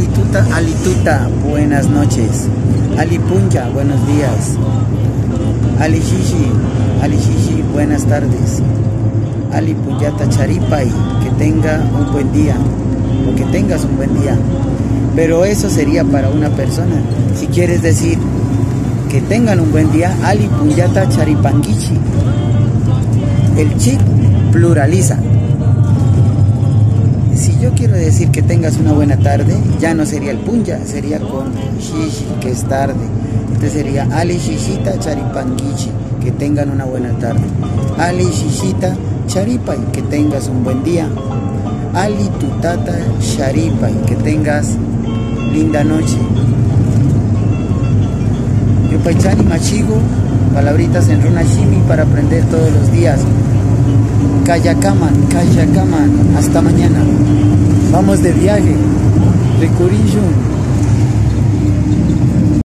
Alituta, Alituta, buenas noches. Alipunja, buenos días. Alishishi, buenas tardes. Alipunyata Charipay, que tenga un buen día, o que tengas un buen día. Pero eso sería para una persona. Si quieres decir que tengan un buen día, Alipunyata Charipangichi. El chic pluraliza. Si yo quiero decir que tengas una buena tarde, ya no sería el punya, sería con shishi, que es tarde. Entonces sería Ali Shishita Charipangichi, que tengan una buena tarde. Ali Shishita Charipay, que tengas un buen día. Ali Tutata Charipay, que tengas linda noche. Yupaychani Machigo, palabritas en Runa Shimi para aprender todos los días. Kayakaman, hasta mañana. Vamos de viaje. Recurillo.